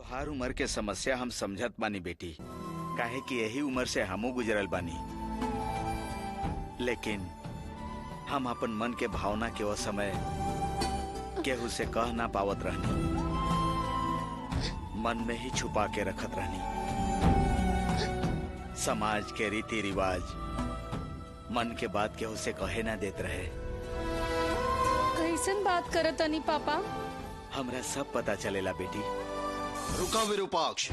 तोहार उम्र के समस्या हम समझत बानी बेटी, काहे कि यही उम्र से हमू गुजरल बानी। लेकिन हम अपन मन के भावना के वो समय केहू से कह ना पावत रहनी, मन में ही छुपा के रखत रहनी। समाज के रीति रिवाज मन के बात केहू से कहे ना देत रहे। कैसन बात करत तनी पापा? हमरा सब पता चलेला बेटी। रुका विरूपाक्ष।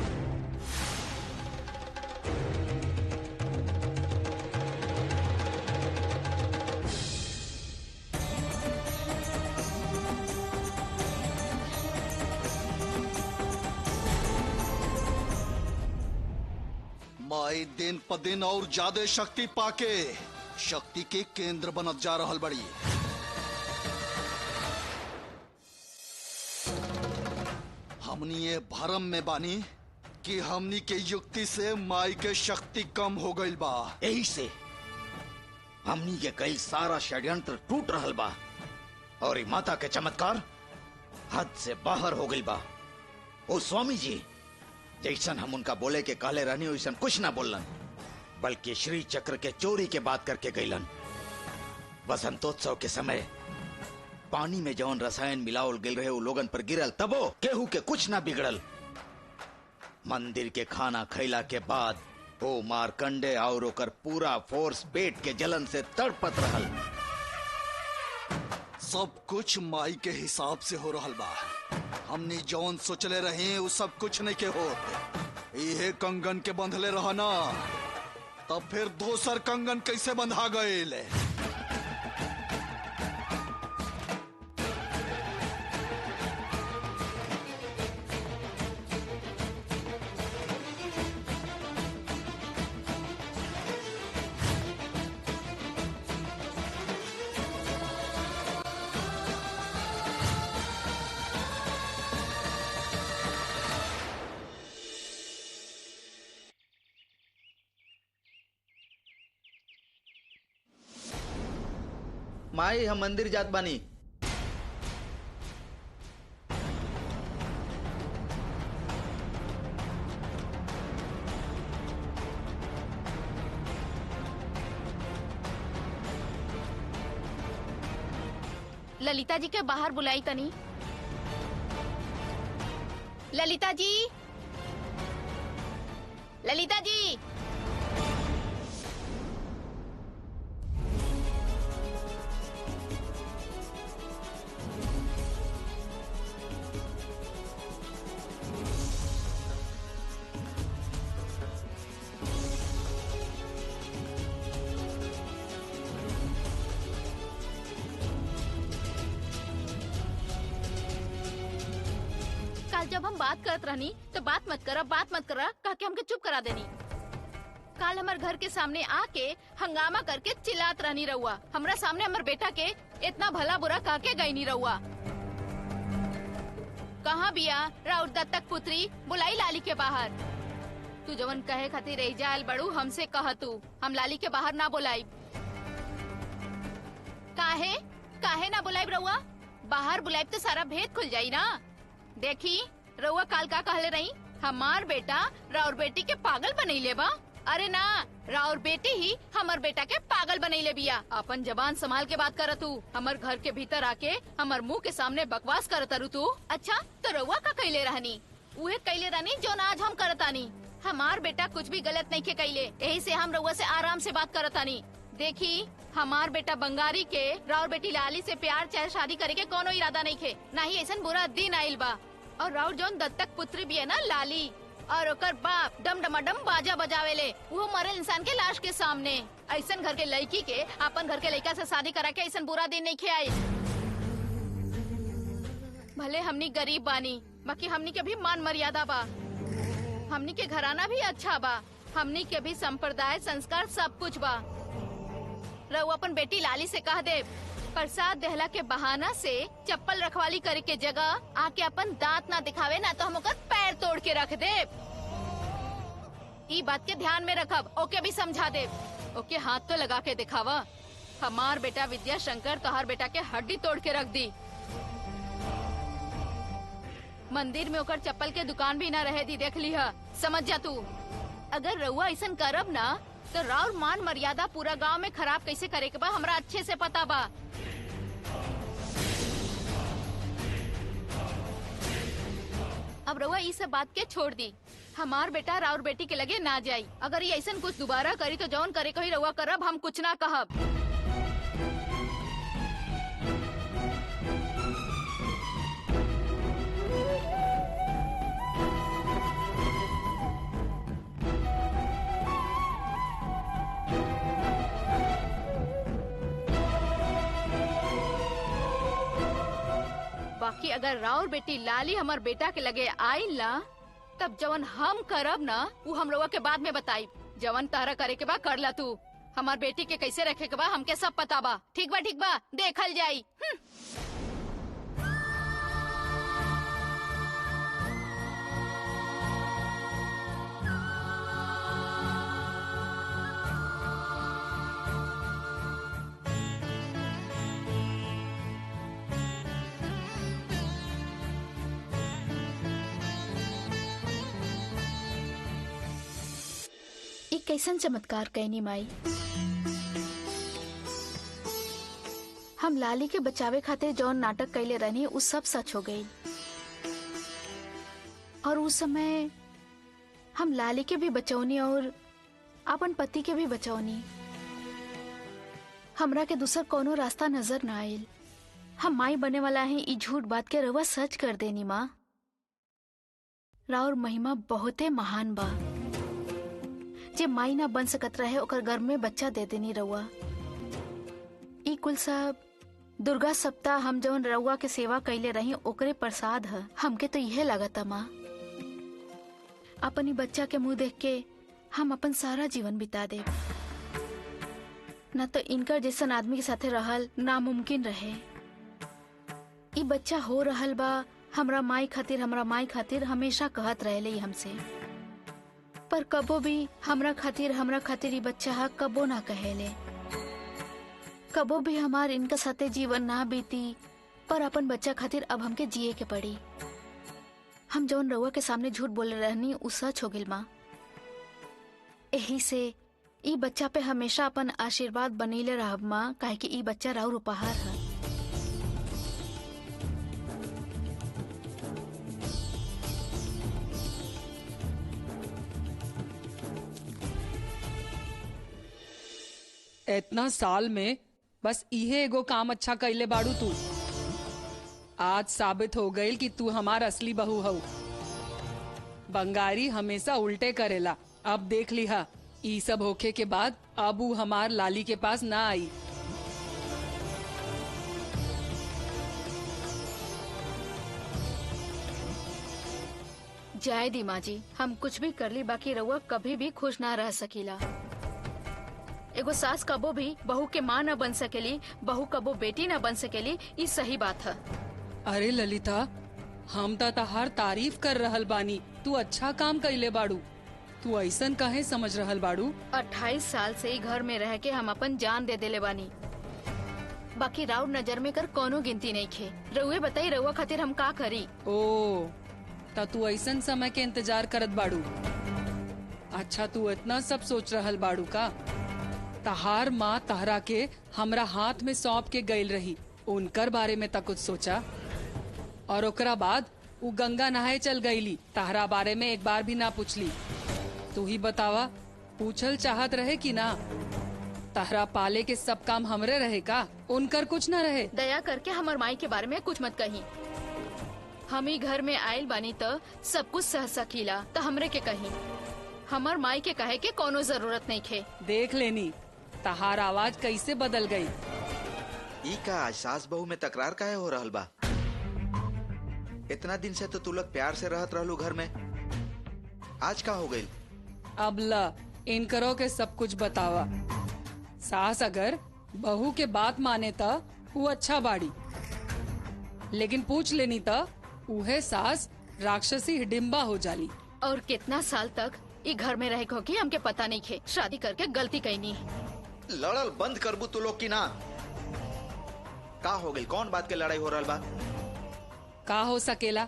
माई दिन प दिन और ज्यादा शक्ति पाके शक्ति के केंद्र बनत जा रहल बड़ी। हमनी ये भरम में बानी कि हमनी के युक्ति से माई के शक्ति कम हो गईल बा। यही से हमनी के कई सारा षड्यंत्र टूट रहल बा और ई माता के चमत्कार हद से बाहर हो गईल बा। ओ स्वामी जी जैसन हम उनका बोले के कहले रहनी वैसन कुछ ना बोलन, बल्कि श्री चक्र के चोरी के बात करके गईलन। वसंतोत्सव के समय पानी में जौन रसायन मिलावल गिल रहे वो लोगन पर गिरल, तबो केहू के कुछ ना बिगड़ल। मंदिर के खाना खैला के बाद वो मारकंडे और ओकर पूरा फोर्स पेट के जलन से तड़पत रहल। सब कुछ माई के हिसाब से हो रहल बा। हमने जौन सोचले रहे वो सब कुछ नहीं के होत। इहे कंगन के बंधले रहना, तब फिर दोसर कंगन कैसे बंधा गए? माई हम मंदिर जात बानी। ललिता जी के बाहर बुलाई तनी। ललिता जी, ललिता जी। जब हम बात करत रहनी तो बात मत करा कह के हमके चुप करा देनी। काल हमार घर के सामने आके हंगामा करके चिल्लात रहनी रहुआ। हमरा सामने हमार बेटा के इतना भला बुरा कह के गई नहीं रहुआ। कहाँ बिया राउत दत्तक पुत्री? बुलाई लाली के बाहर। तू जवन कहे खातिर रह जायल बड़ू हमसे कह तू, हम लाली के बाहर ना बुलाई। काहे ना बुलाई रहुआ? बाहर बुलाई तो सारा भेद खुल जाई ना। देखी रउआ काल का कहले रही, हमार बेटा राउर बेटी के पागल बनैले बा। अरे ना, राउर बेटी ही हमार बेटा के पागल बनैले बिया। अपन जबान संभाल के बात करत तू। हमार घर के भीतर आके हमार मुंह के सामने बकवास करत रहू तू। अच्छा तो रउआ का कैले रहनी? उहे कैले रहनी जो आज हम करतानी। हमार बेटा कुछ भी गलत नहीं के कैले, यही से हम रउआ से आराम से बात करतानी। देखी हमार बेटा बंगारी के राउर बेटी लाली से प्यार चाहे शादी करे के कोनो इरादा नहीं खे, ना ही ऐसा बुरा दिन आइल बा। और राउर जौन दत्तक पुत्री भी है ना लाली, और ओकर बाप डम डमाडम बाजा बजावेले, वो मरल इंसान के लाश के सामने। ऐसा घर के लड़की के अपन घर के लड़का से शादी करा के ऐसा बुरा दिन नहीं खे आई। भले हमनी गरीब बानी, बाकी हमनी के भी मान मर्यादा बा। हमनी के घराना भी अच्छा बा, हमनी के भी संप्रदाय संस्कार सब कुछ बा। रउआ अपन बेटी लाली से कह दे प्रसाद देहला के बहाना से चप्पल रखवाली करे के जगह आके अपन दांत ना दिखावे, ना तो हम ओकर पैर तोड़ के रख दे। ई बात के ध्यान में रखब, ओके भी समझा दे। ओके हाथ तो लगा के दिखावा। हमार बेटा विद्या शंकर तोहार बेटा के हड्डी तोड़ के रख दी। मंदिर में ओकर चप्पल के दुकान भी ना रहे दी, देख ली है। समझ जा तू। अगर रउआ ऐसा करब ना तो राउर मान मर्यादा पूरा गांव में खराब कैसे करे के बा हमरा अच्छे से पता बा। अब रउआ इस सब बात के छोड़ दी। हमार बेटा राउर बेटी के लगे ना जाई। अगर ये ऐसा कुछ दोबारा करी तो जौन करे कही रउआ करब, हम कुछ ना कहब। बाकी अगर राउर बेटी लाली हमार बेटा के लगे आइल ना, तब जवन हम करब ना वो हम लोगों के बाद में बताई। जवन तारा करे के बा कर ला तू। हमार बेटी के कैसे रखे के बा हमके सब पता बा। ठीक बा देखल जाई। कैसन चमत्कार कहनी माई। हम लाली के बचावे खातिर जौन नाटक कैले रहनी उस सब सच हो गई। और उस समय हम लाली के भी बचौनी और अपन पति के भी बचौनी। हमरा के दूसर कोनो रास्ता नजर न आयल। हम माई बने वाला है ई झूठ बात के रवा सच कर देनी माँ। राउर महिमा बहुते महान बा। जे माई ना बन सकत रहे ओकर गर्भ में बच्चा दे देनी रउआ। ई कुल सब दुर्गा सप्ताह हम जौन रउआ के सेवा कैले रही ओकरे प्रसाद है। हमके तो यह लगता माँ। अपनी बच्चा के मुंह देख के हम अपन सारा जीवन बिता दे। न तो इनकर जैसन आदमी के साथे रहल नामुमकिन रहे। ई बच्चा हो रहल बा हमरा माई खातिर हमेशा कहत रहेले हमसे। पर कबो भी हमरा खातिर ई बच्चा हा कबो ना कहेले। कबो भी हमार इनका साथे जीवन ना बीती। पर अपन बच्चा खातिर अब हमके जिए के पड़ी। हम जौन रउआ के सामने झूठ बोले रहनी उ सच हो गिल माँ। यही से ई बच्चा पे हमेशा अपन आशीर्वाद बनैले रहब माँ, काहे कि ई बच्चा राउर उपहार है। इतना साल में बस इहे एगो काम अच्छा कैले बाड़ू तू। आज साबित हो गई कि तू हमार असली बहू हऊ। बंगारी हमेशा उल्टे करेला। अब देख लिहा ई सब होखे के बाद अब ऊ हमार लाली के पास ना आई। जय दी माँ जी, हम कुछ भी कर ली बाकी रउआ कभी भी खुश ना रह सकीला। एगो सास कबो भी बहू के माँ न बन सकेली, बहू कबो बेटी न बन सकेली। ई सही बात है। अरे ललिता, हम तो तहार तारीफ कर रहल बानी। तू अच्छा काम कैले बाड़ू। तू ऐसन काहे समझ रहल बाड़ू? 28 साल से ही घर में रह के हम अपन जान दे देले बानी। बाकी राउर नजर में कर कोनो गिनती नहीं खे। रउए बताई रउआ खातिर हम का करी। ओ ता तू ऐसन समय के इंतजार करत बाड़ू। अच्छा तू इतना सब सोच रहल बाड़ू का? तहार माँ तहरा के हमरा हाथ में सौंप के गईल रही, उनकर बारे में तक कुछ सोचा? और ओकरा बाद वो गंगा नहाए चल गईली, तहरा बारे में एक बार भी ना पूछली। तू ही बतावा, पूछल चाहत रहे कि ना? तहरा पाले के सब काम हमरे रहे का, उनकर कुछ ना रहे? दया करके हमार माई के बारे में कुछ मत कही। हम ही घर में आयल बानी तो सब कुछ सह सकीला तो हमरे के कही। हमार माई के कहे के कोनो जरूरत नहीं खे। देख लेनी तहार आवाज कैसे बदल गई। ई का आज सास बहू में तकरार काहे हो रहल बा? इतना दिन से तो तू लोग प्यार से रहत रहलू घर में, आज का हो गई? अब ला इनकरो के सब कुछ बतावा। सास अगर बहू के बात माने ता वो अच्छा बाड़ी, लेकिन पूछ लेनी ता उहे सास राक्षसी हिडिम्बा हो जाली। और कितना साल तक ई घर में रह के हमके पता नहीं खे। शादी करके गलती कईनी। लड़ल बंद करबू तू लोग की ना? का हो गई? कौन बात के लड़ाई हो रहल बा? का हो सकेला?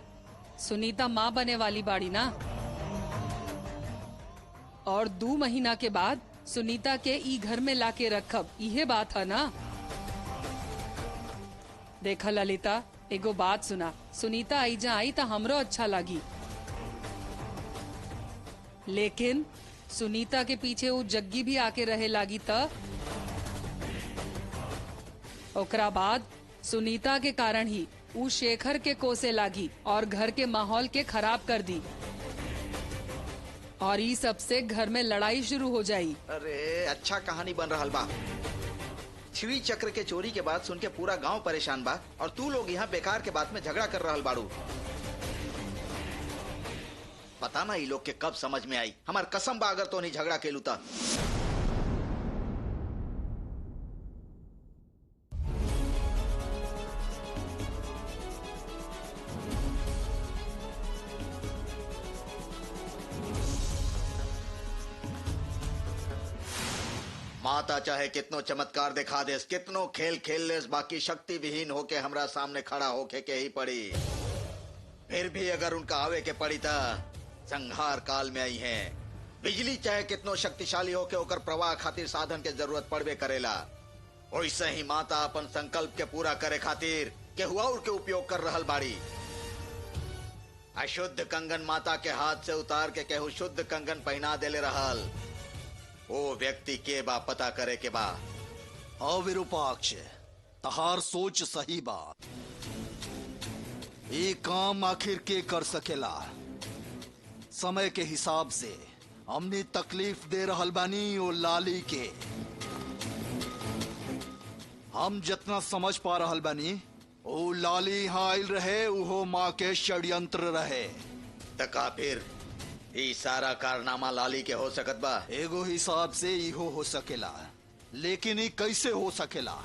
सुनीता माँ बने वाली बाड़ी ना, और 2 महीना के बाद सुनीता के ई घर में लाके रखब, इहे बात है ना। देखा ललिता, एगो बात सुना, सुनीता आई जा आई तो हमरो अच्छा लगी, लेकिन सुनीता के पीछे वो जग्गी भी आके रहे लागी त ओकरा बाद सुनीता के कारण ही ऊ शेखर के कोसे लागी और घर के माहौल के खराब कर दी, और ई सबसे घर में लड़ाई शुरू हो जाई। अरे अच्छा कहानी बन रहा बा। श्री चक्र के चोरी के बाद सुन के पूरा गांव परेशान बा, और तू लोग यहाँ बेकार के बात में झगड़ा कर रहल बाड़ू। पता ना ये लोग के कब समझ में आई। हमार कसम बा अगर तो नहीं झगड़ा के लूता। माता चाहे कितनो चमत्कार दिखा देस, कितनो खेल खेल लेस, बाकी शक्ति विहीन होके हमरा सामने खड़ा होके के ही पड़ी। फिर भी अगर उनका आवे के पड़ी था, संहार काल में आई हैं। बिजली चाहे कितनो शक्तिशाली होके ओकर प्रवाह खातिर साधन के जरूरत पड़बे करेला। वैसे ही माता अपन संकल्प के पूरा करे खातिर केहू और के उपयोग कर रहल बाड़ी। अशुद्ध कंगन माता के हाथ से उतार के केहू शुद्ध कंगन पहना देले रहल। वो व्यक्ति के बा पता करे के बा। अविरूपाक्ष, तहार सोच सही बा। ये काम आखिर के कर सकेला? समय के हिसाब से हमने तकलीफ दे रहल बानी ओ लाली के। हम जितना समझ पा रहल बानी, ओ लाली यहाँ आयल रहे, उहो माँ के षड्यंत्र रहे। तका फिर ई सारा कारनामा लाली के हो सकत बा? एगो हिसाब से इहो हो सकेला, लेकिन ये कैसे हो सकेला?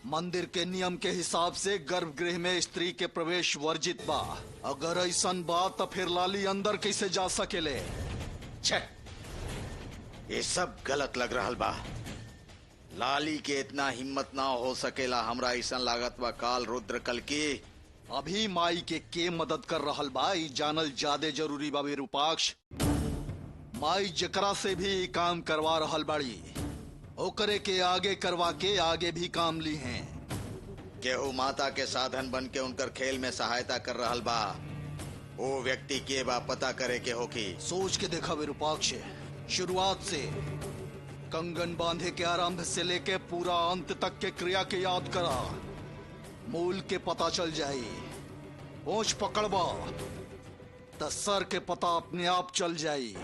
मंदिर के नियम के हिसाब से गर्भगृह में स्त्री के प्रवेश वर्जित बा। अगर ऐसन बात तो फिर लाली अंदर कैसे जा सकेले? छे, ये सब गलत लग रहल बा। लाली के इतना हिम्मत ना हो सकेला। हमरा ऐसा लागत बा काल रुद्र कल की अभी माई के मदद कर रहल बा, ई जानल ज्यादा जरूरी बा विरूपाक्ष। माई जकरा से भी काम करवा रहल बाड़ी, ओकरे के आगे करवा के आगे भी काम ली हैं। केहू माता के साधन बन के उनकर खेल में सहायता कर रहल बा। वो व्यक्ति के बा पता करे के होकी। सोच के देखा विरूपाक्ष, शुरुआत से कंगन बांधे के आरंभ से लेके पूरा अंत तक के क्रिया के याद करा। मूल के पता चल जाई। पहुंच पकड़बा त सर के पता अपने आप चल जाई।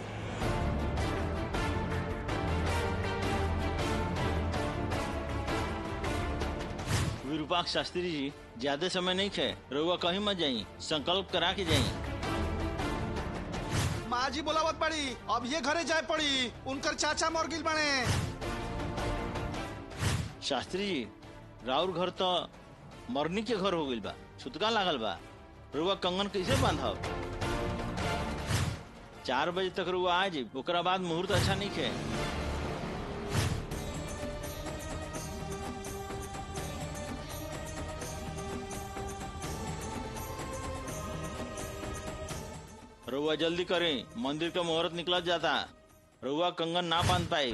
विरूपाक्ष शास्त्री जी, ज्यादा समय नहीं खे, रउआ कहीं मत जाई, संकल्प करा के जाई। माँ जी बोलावत पड़ी, अब ये घरे जाए पड़ी, उनकर चाचा मर गिल बने। शास्त्री जी, राउर घर तो मरनी के घर हो गइल बा, छुतका लागल बा। रुआ कंगन कैसे बांधब? 4 बजे तक रुआ आ जाए, ओकरा बाद मुहूर्त अच्छा नहीं खे। रुआ जल्दी करें, मंदिर का मुहूर्त निकल जाता। रुआ कंगन ना बांध पाए।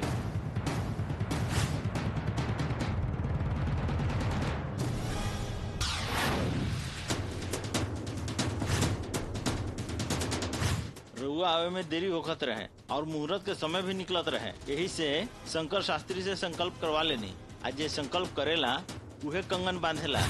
रुआ आवे में देरी होखत रहे और मुहूर्त के समय भी निकलत रहे। यही से शंकर शास्त्री से संकल्प करवा लेनी। आज जे संकल्प करेला उहे कंगन बांधेला।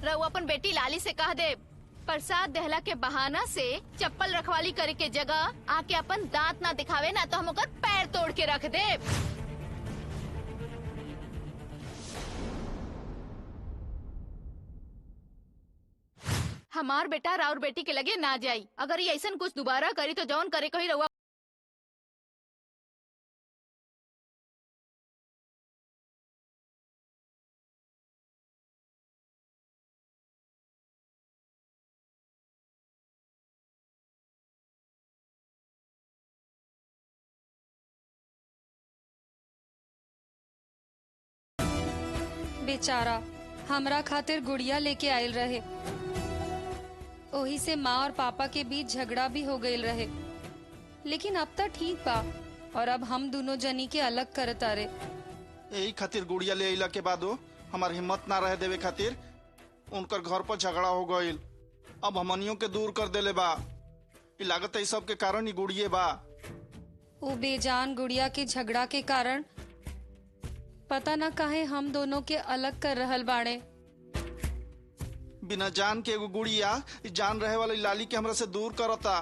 रउआ अपन बेटी लाली से कह दे प्रसाद देहला के बहाना से चप्पल रखवाली करे के जगह आके अपन दांत ना दिखावे ना तो हम ओकर पैर तोड़ के रख दे। हमार बेटा राउर बेटी के लगे ना जाई। अगर ये ऐसा कुछ दोबारा करी तो जौन करे कही रउआ। बेचारा हमरा खातिर गुड़िया लेके आयल रहे, ओही से माँ और पापा के बीच झगड़ा भी हो गईल रहे, लेकिन अब तक ठीक बा और अब हम दोनों जनी के अलग करत आरे। यही खातिर गुड़िया ले अइला के बाद हमार हिम्मत ना रह देवे खातिर उनकर घर पर झगड़ा हो गईल। अब हमनियों के दूर कर देले बा। इ लागत है सब के कारण ही गुड़िये बा। वो बेजान गुड़िया के झगड़ा के कारण पता न काहे हम दोनों के अलग कर रहल बाड़े। बिना जान के एगो गुड़िया जान रहे वाली लाली के हमरा से दूर करता।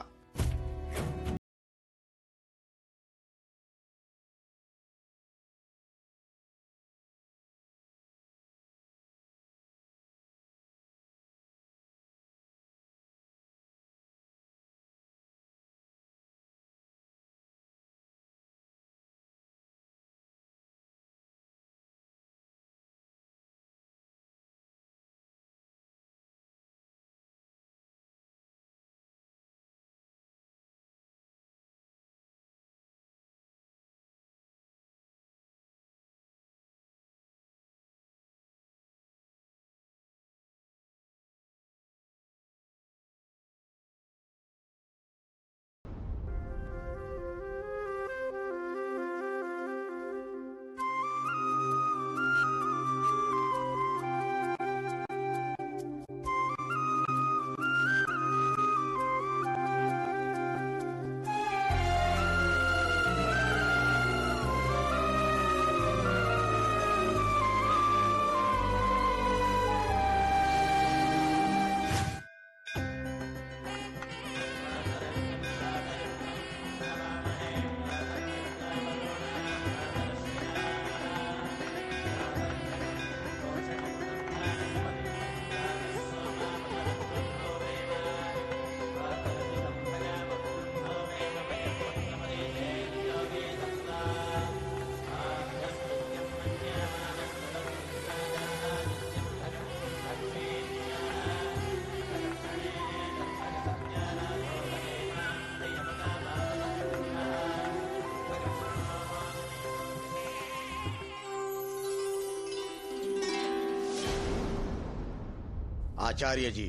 आचार्य जी,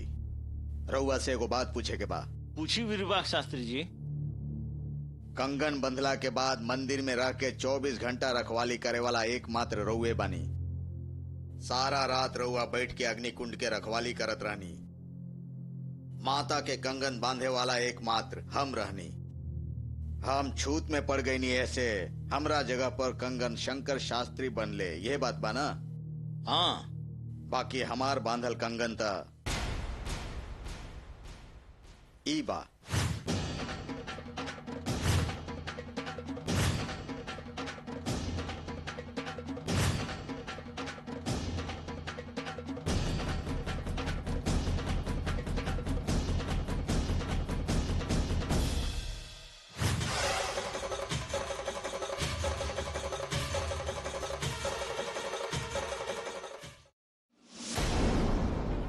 रउआ से एगो बात पूछे के बा। पूछी विरूपाक्ष शास्त्री जी। कंगन बंधला के बाद मंदिर में रह के 24 घंटा रखवाली करे वाला एकमात्र रउए बानी। सारा रात रउआ बैठ के अग्निकुंड के रखवाली करत रहनी। माता के कंगन बांधे वाला एकमात्र हम रहनी। हम छूत में पड़ गई नहीं, ऐसे हमरा जगह पर कंगन शंकर शास्त्री बनले। यह बात बा ना? हाँ। बाकी हमार बांधल कंगन था ई बा।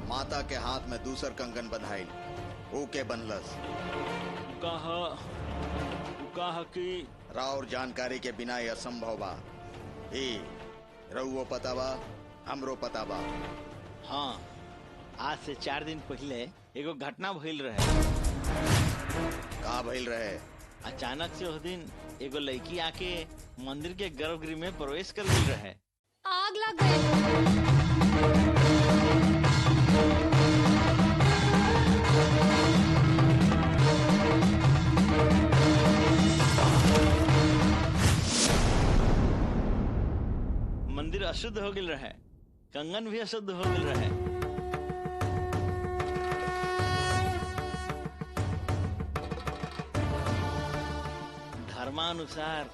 माता के हाथ में दूसर कंगन बंधाइल, ओके बनलस। कहा कि राउर जानकारी के बिना यह असंभव बा। रउओ पता बा, हमरो पता बा। हाँ, आज से 4 दिन पहले एगो घटना भइल रहे। का भइल रहे? अचानक से उस दिन एगो लड़की आके मंदिर के गर्भगृह में प्रवेश कर गई रहे। आग लग गई। मंदिर अशुद्ध हो गई रहे, कंगन भी अशुद्ध हो गई रहे। क्रमानुसार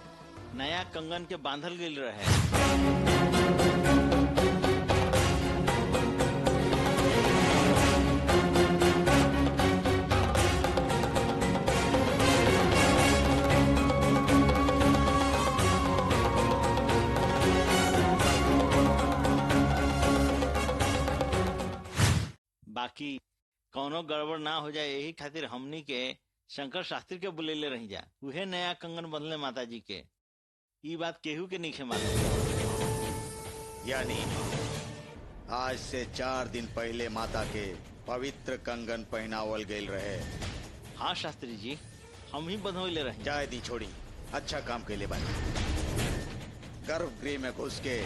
नया कंगन के बांधल गेल रहे। बाकी कौनो गड़बड़ ना हो जाए यही खातिर हमनी के शंकर शास्त्री के बुलेले रही जा, उहे नया कंगन बदले माता जी के। ई बात केहू के नहीं मालूम। यानी आज से 4 दिन पहले माता के पवित्र कंगन पहनावल गेल रहे। हाँ शास्त्री जी, हम ही बंधोले रहे। जाए दी छोड़ी, अच्छा काम कैले बानी। गर्भगृह में घुस के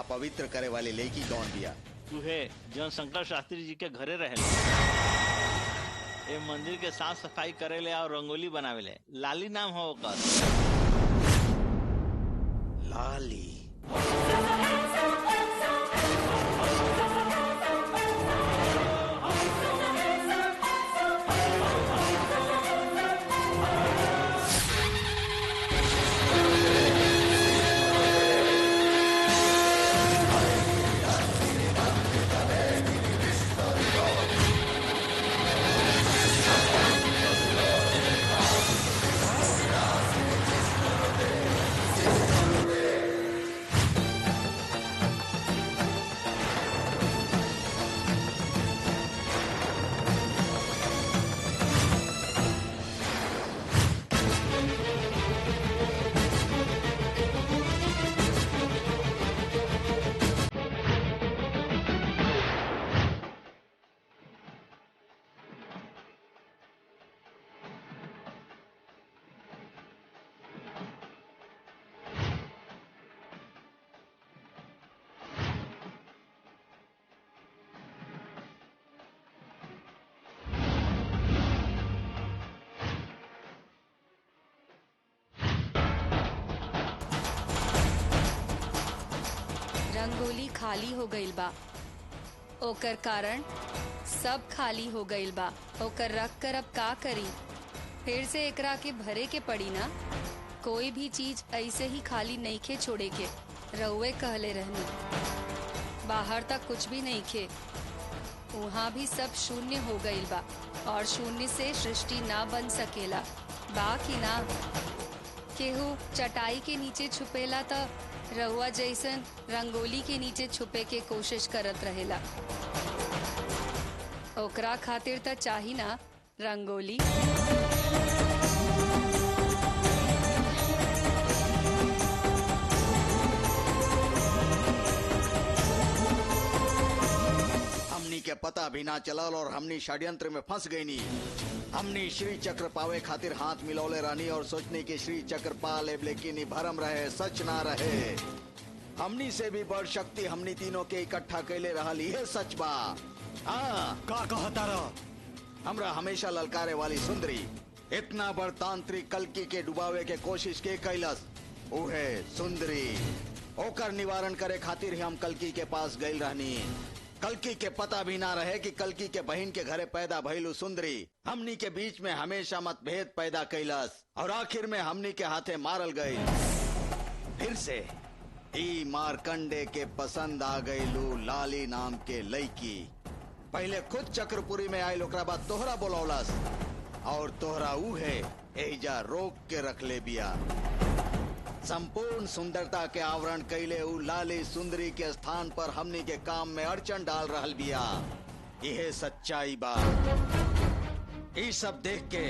अपवित्र करे वाली लड़की कौन दिया? उहे जौन शंकर शास्त्री जी के घरे रहे। ए मंदिर के साफ सफाई करेले और रंगोली बनावेले। लाली नाम हो ओकर। लाली? रंगोली खाली हो गईल बा, ओकर कारण सब खाली हो गईल बा। ओकर रख कर अब का करी? फिर से एकरा के भरे के पड़ी ना। कोई भी चीज ऐसे ही खाली नहीं खे छोड़े के। रउए कहले रहनी बाहर तक कुछ भी नहीं खे, वहाँ भी सब शून्य हो गईल बा। और शून्य से सृष्टि ना बन सकेला। बा कि ना? केहू चटाई के नीचे छुपेला त रउआ जैसन रंगोली के नीचे छुपे के कोशिश करत रहेला। ओकरा खातिर त चाही ना रंगोली। हमनी के पता भी ना चलल और हमनी षड्यंत्र में फंस गई नी। हमनी श्री चक्र पावे खातिर हाथ मिलौले रहनी और सोचनी कि श्री चक्र पा लेब, लेकिन ई भरम रहे, सच ना रहे। हमनी से भी बड़ शक्ति हमनी तीनों के इकट्ठा कैले रहल, यह सच बा। हाँ, का कहता रह? हमरा हमेशा ललकारे वाली सुंदरी इतना बड़ तांत्रिक कल्की के डुबावे के कोशिश के कैलस। उहे सुंदरी, ओकर निवारण करे खातिर ही हम कल्की के पास गइल रहनी। कल्की के पता भी ना रहे कि कल्की के बहन के घरे पैदा भइलू सुंदरी हमनी के बीच में हमेशा मतभेद पैदा कैलस और आखिर में हमनी के हाथे मारल गई। फिर से ई मारकंडे के पसंद आ गईलू लाली नाम के लड़की। पहले खुद चक्रपुरी में आयल, ओकरा बाद तोहरा बोलौलस और तोहरा उहे एजा रोक के रख ले बिया। संपूर्ण सुंदरता के आवरण कैले उ लाली सुंदरी के स्थान पर हमनी के काम में अड़चन डाल रहल बिया। यह सच्चाई बा। ई सब देख के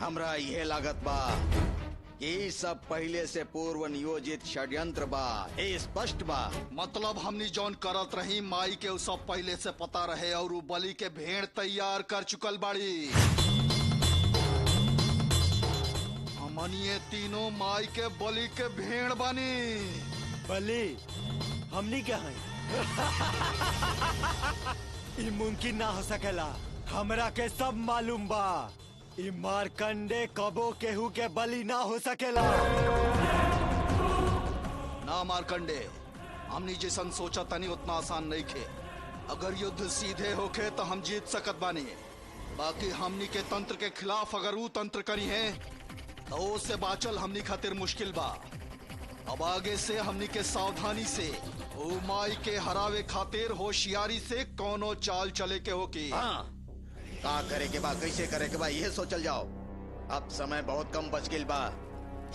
हमरा यह लागत बा कि ई सब पहले से पूर्व नियोजित षड्यंत्र बा। ये स्पष्ट बा। मतलब हमनी जौन करत रही माई के उ सब पहले से पता रहे और उ बलि के भेड़ तैयार कर चुकल बाड़ी। हमनी तीनों माई के बलि के भेड़ बानी। बलि हमनी क्या है? ई मुमकिन ना हो सकेला। हमरा के सब मालूम बा। ई मारकंडे कबो केहू के बलि ना हो सकेला। ना मारकंडे, हमनी जैसन सोचा तनी उतना आसान नहीं खे। अगर युद्ध सीधे होखे तो हम जीत सकत बानी, बाकी हमनी के तंत्र के खिलाफ अगर वो तंत्र करी है तो से बाचल हमनी खातिर मुश्किल बा। अब आगे से हमनी के सावधानी से ओ माई के हरावे खातिर होशियारी से कोनो चाल चले के होगी। हाँ, का करे के बा, कैसे करे के बा, यह सोचल जाओ। अब समय बहुत कम बच गिल बा।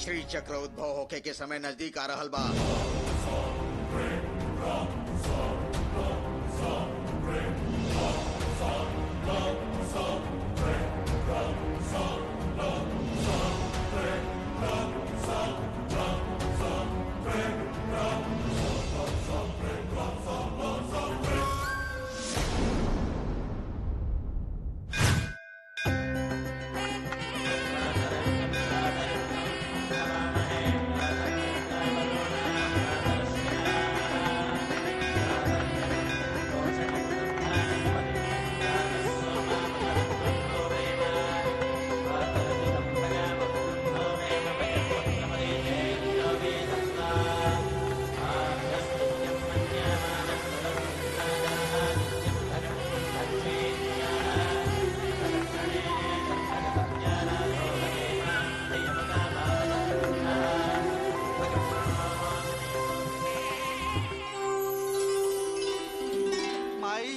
श्री चक्र उद्भव होके के समय नजदीक आ रहल बा।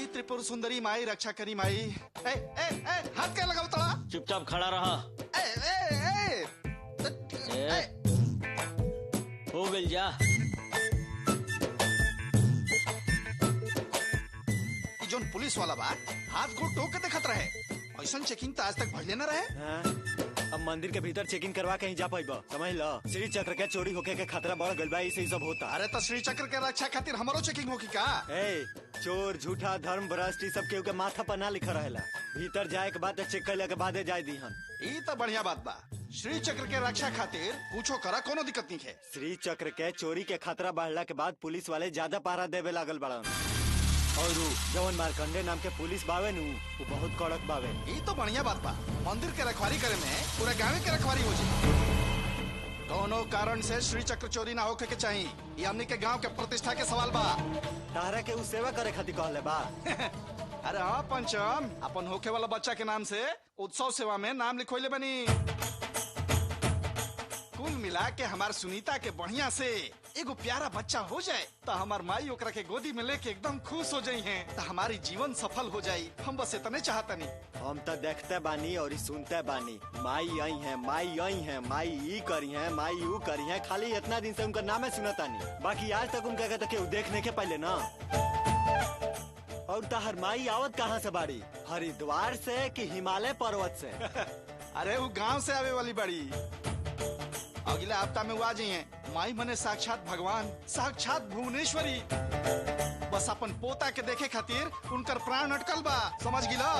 त्रिपुर सुंदरी माई रक्षा करी माई। ए, ए, ए, हाथ क्या लगाओ तड़ा? चुपचाप खड़ा रहा। हो गल जा। जोन पुलिस वाला बा हाथ को टोक के देखत रहे। ऐसा चेकिंग तो आज तक भरले न रहे। अब मंदिर के भीतर चेकिंग करवा कहीं जा पाइबा, समझ लो। श्री चक्र के चोरी होके के खतरा बढ़ गइल बा, इसे सब होता। अरे तो श्री चक्र के रक्षा खातिर हमारो चेकिंग होगी का? ए, चोर झूठा धर्म भ्रष्ट सब केहू के माथा पर ना लिखा रहेला। भीतर जाए के बाद चेक कैला के बाद जाए दीहन। ई तो बढ़िया बात बा। श्री चक्र के रक्षा खातिर पूछो करा, कोनो दिक्कत नहीं है। श्री चक्र के चोरी के खतरा बढ़ला के बाद पुलिस वाले ज्यादा पहरा देवे लागल बड़न। और जवन मारकंडे नाम के पुलिस बावे नु वो बहुत कड़क बावे। ये तो बढ़िया बात बा। मंदिर के रखवारी करे में पूरे गाँव के रखवारी हो जाए। दोनों कारण से श्री चक्र चोरी ना होके के चाहिए। ये हमने के गांव के प्रतिष्ठा के सवाल बा। तारा के उस सेवा करे खातिर कहले बा। अरे हाँ पंचम, अपन होके वाला बच्चा के नाम से उत्सव सेवा में नाम लिखोले बनी। कुल मिला के हमार सुनीता के बढ़िया से एगो प्यारा बच्चा हो जाए तो हमार माई ओकरा के गोदी में लेके एकदम खुश हो जाई हैं, तो हमारी जीवन सफल हो जाई। हम बस इतने चाहता नहीं। हम तो देखते बानी और सुनते बानी, माई आई है, माई आई है, माई ई करी है, माई ऊ करी है। खाली इतना दिन से उनका नाम सुनता नहीं, बाकी आज तक उनका कहता के देखने के पहले ना। और तहर माई आवत कहाँ से बाड़ी? हरिद्वार से कि हिमालय पर्वत से? अरे वो गांव से आवे वाली बड़ी। अगले हफ्ता में वो आ जाइए। माई मने साक्षात भगवान, साक्षात भुवनेश्वरी। बस अपन पोता के देखे खातिर उनकर प्राण अटकल बा, समझ गिला?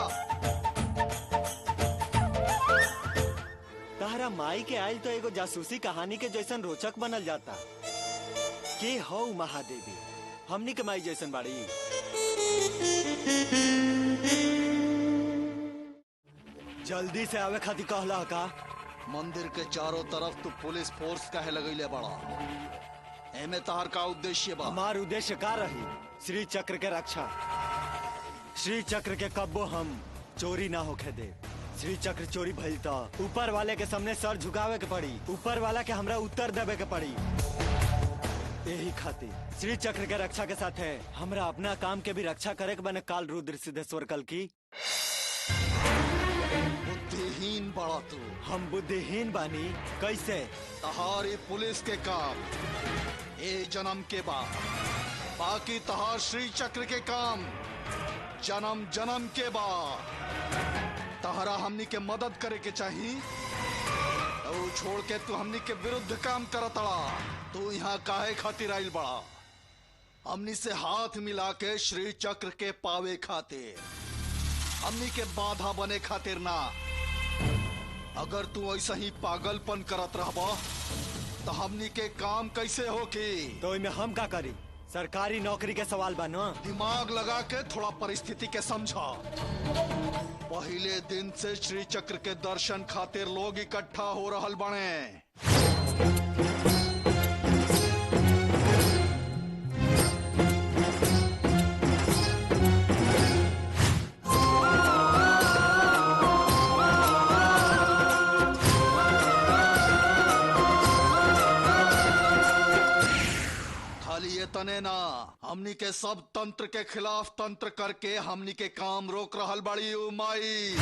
तहरा माई के आयल तो एगो जासूसी कहानी के जैसन रोचक बनल जाता। के हो महादेवी, हमनी के माई जैसन बाड़ी। जल्दी से आवे खातिर कहला का? मंदिर के चारों तरफ तो पुलिस फोर्स काहे लगैले बड़ा? एमे तहर का उद्देश्य बा? हमार उद्देश्य का रही? श्री चक्र के रक्षा। श्री चक्र के कब्बो हम चोरी ना होके दे। श्री चक्र चोरी भइल तो ऊपर वाले के सामने सर झुकावे के पड़ी, ऊपर वाला के हमरा उत्तर देवे के पड़ी। यही खातिर श्री चक्र के रक्षा के साथ है हमरा अपना काम के भी रक्षा करे के बने। काल रुद्र सिद्धेश्वर कल की। बुद्धिहीन बड़ा तू। हम बुद्धिहीन बानी कैसे? तहारी पुलिस के काम ए जन्म के बाद, बाकी तहार श्री चक्र के काम जन्म जन्म के बाद। तहरा हमनी के मदद करे के चाहिए तो छोड़ के तू हमनी के विरुद्ध काम करतड़ा। तू यहाँ काहे खातिर आइल बड़ा? हमनी से हाथ मिला के श्री चक्र के पावे खातिर, हमनी के बाधा बने खातिर ना। अगर तू ऐसा ही पागलपन करत रहबा तो हमनी के काम कैसे होगी? तो इनमें हम का करी? सरकारी नौकरी के सवाल बा ना। दिमाग लगा के थोड़ा परिस्थिति के समझा। पहले दिन से श्री चक्र के दर्शन खातिर लोग इकट्ठा हो रहल बने। हमनी के सब तंत्र के खिलाफ तंत्र करके हमनी के काम रोक रहल बड़ी उ माई।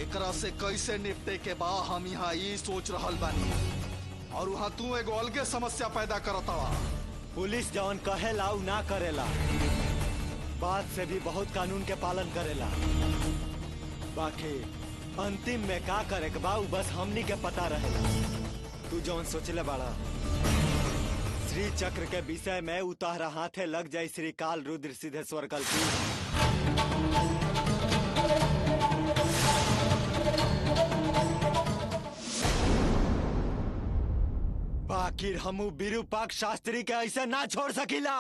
एकरा से कैसे निपटे के बा हम यहाँ ई सोच रहल बानी, और वहाँ तू एगो अलगे समस्या पैदा करता। पुलिस जवन कहेला उ ना करेला, बात से भी बहुत कानून के पालन करेला। बाकी अंतिम में का करे के बा उ बस हमनी के पता रहेला। तू जवन सोचले बाड़ा श्री चक्र के विषय में उतारा हाथे लग जाए श्री काल रुद्र सिद्धेश्वर कल्पी। बाकी हमू विरूपाक्ष शास्त्री के ऐसे ना छोड़ सकीला।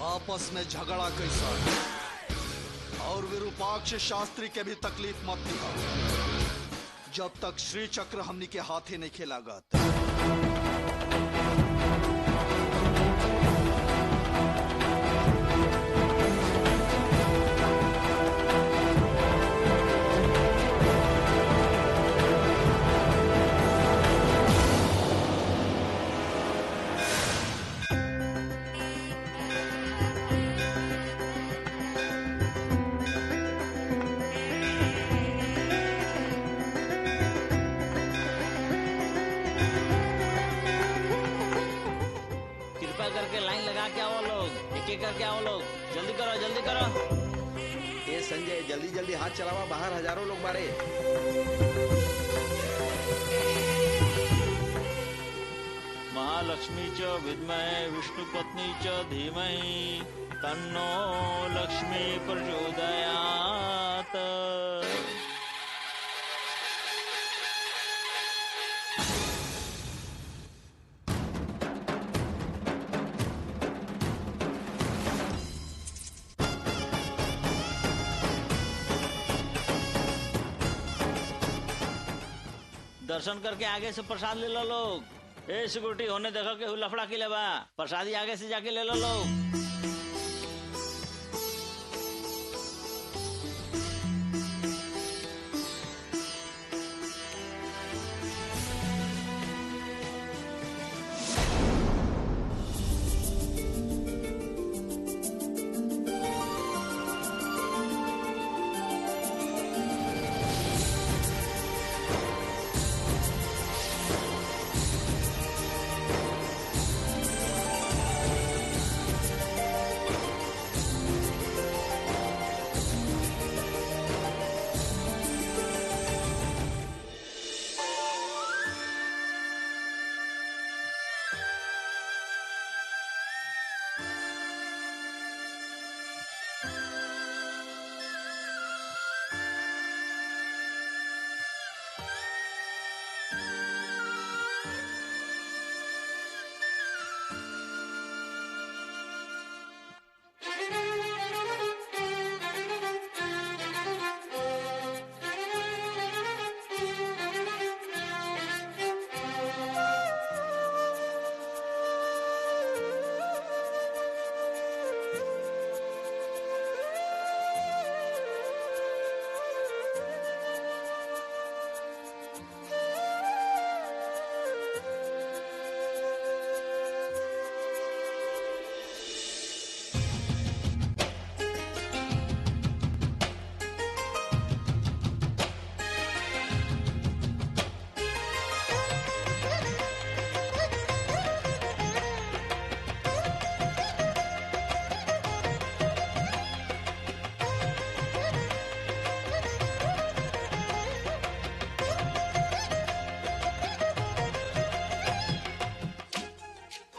आपस में झगड़ा कैसा, और विरूपाक्ष शास्त्री के भी तकलीफ मत दिया जब तक श्री चक्र हमनी के हाथे नहीं खेलागत। करके आओ लोग, जल्दी करो जल्दी करो। ए संजय जल्दी जल्दी हाथ चलावा, बाहर हजारों लोग बारे। महालक्ष्मी च विद्महे विष्णु पत्नी च धीमहि तन्नो लक्ष्मी प्रचोदयात्। दर्शन करके आगे से प्रसाद ले लो लोग। ए सिक्योरिटी होने देखो कि लफड़ा के लेबा, प्रसादी आगे से जाके ले लो लोग।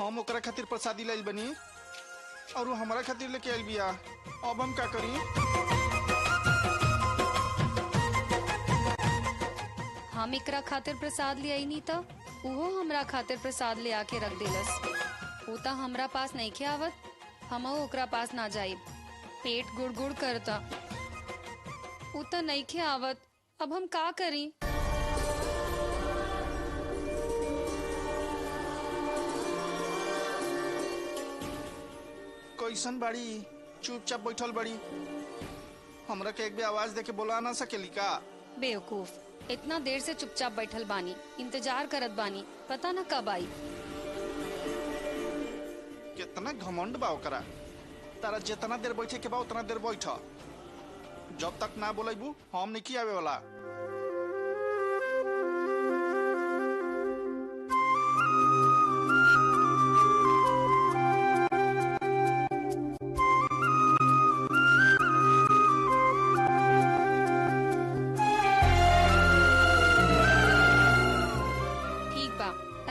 हम ओकरा खातिर प्रसादी लाइल बनी और वो हमारा खातिर लेके आइल बिया। अब हम का करी? हम एकरा खातिर प्रसाद ले आई नहीं तो वो हमरा खातिर प्रसाद ले आके रख देलस। वो तो हमरा पास नहीं के आवत, हम ओकरा पास ना जाए। पेट गुड़ गुड़ करता, वो तो नहीं के आवत। अब हम का करी? कैसन बाड़ी? चुपचाप बैठल बड़ी। हमरा के एक भी आवाज दे के बोला ना सकेली का? बेवकूफ, इतना देर से चुपचाप बैठल बानी, इंतजार करत बानी, पता न कब आई। कितना घमंड बा ओकरा। तारा जितना देर बैठे के बा उतना देर बैठ, जब तक ना बोलेबू हम नहीं आवे वाला।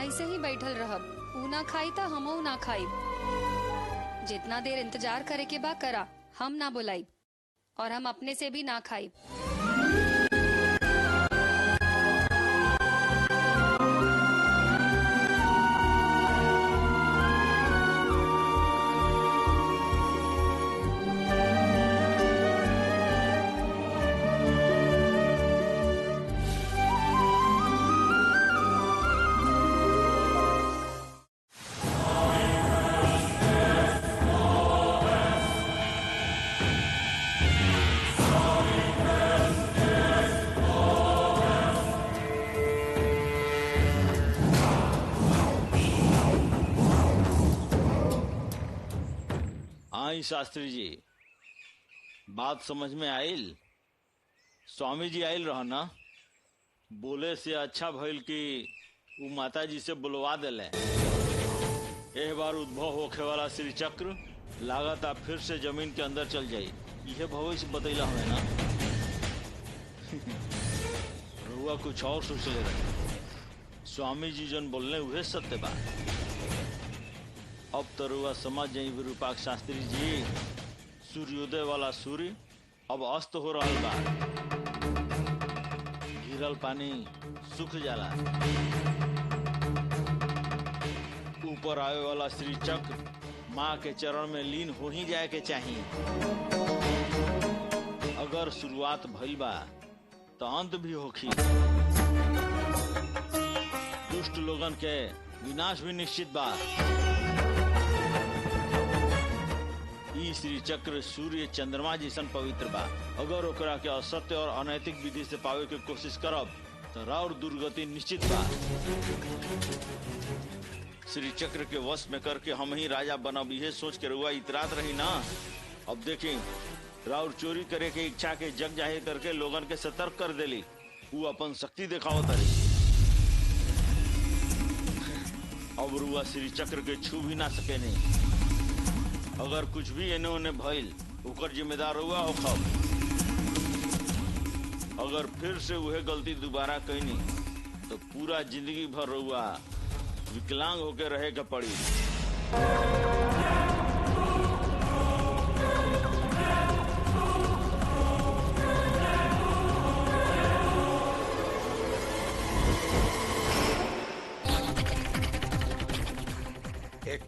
ऐसे ही बैठल रहब, ऊ ना खाई तो हमऊ ना खाई। जितना देर इंतजार करे के बा करा, हम ना बुलाई और हम अपने से भी ना खाई। आई शास्त्री जी, बात समझ में आइल? स्वामी जी आइल रह ना, बोले से अच्छा भइल कि उ माता जी से बुलवा दिले। एक बार उद्भव होखे वाला श्री चक्र लागत आप फिर से जमीन के अंदर चल जाई। यह भविष्य बतैला हमें ना। रुआ कुछ और सोच ले रहे। स्वामी जी जन बोलने उहे सत्य बा। अब तो रुआ समझ जाई विरूपाक्ष शास्त्री जी, सूर्योदय वाला सूर्य अब अस्त हो रहा बा। गिरल पानी सूख जाला। ऊपर आवे वाला श्री चक्र माँ के चरण में लीन हो ही जाए के चाहिए। अगर शुरुआत भइल बा तो अंत भी होखी। दुष्ट लोगन के विनाश भी निश्चित बा। ई श्री चक्र सूर्य चंद्रमा जैसन पवित्र बा। अगर ओकरा के असत्य और अनैतिक विधि से पावे के कोशिश करब तो राउर दुर्गति निश्चित बा। श्री चक्र के वश में करके हम ही राजा बनब, यह सोच के रुआ इतरात रही ना। अब देखी राउर चोरी करे के इच्छा के जग जाहिर करके लोगन के सतर्क कर देली। वो अपन शक्ति दिखावत रही। अब रुआ श्री चक्र के छू भी ना सके नहीं। अगर कुछ भी एने ओने भइल ओकर जिम्मेदार हुआ हो खब। अगर फिर से वह गलती दोबारा कईनी तो पूरा जिंदगी भर रुआ विकलांग होके रहे के पड़ी।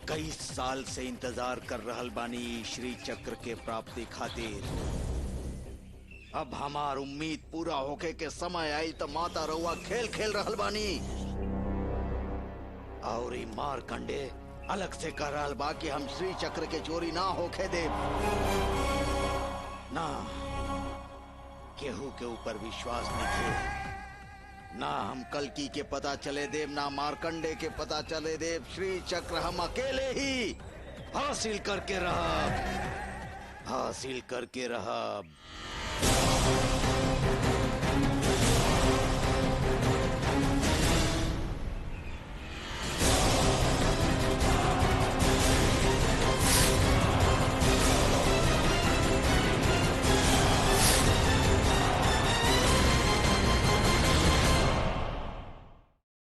कई साल से इंतजार कर रहल बानी श्री चक्र के प्राप्ति खातिर। अब हमार उम्मीद पूरा होके के समय आई तो माता रउआ खेल खेल रहल बानी। और ई मारकंडे अलग से कह रहल बा कि हम श्री चक्र के चोरी ना होके दे। ना केहू के ऊपर विश्वास नहीं, ना हम कल्की के पता चले देव, ना मारकंडे के पता चले देव। श्री चक्र हम अकेले ही हासिल करके रहब।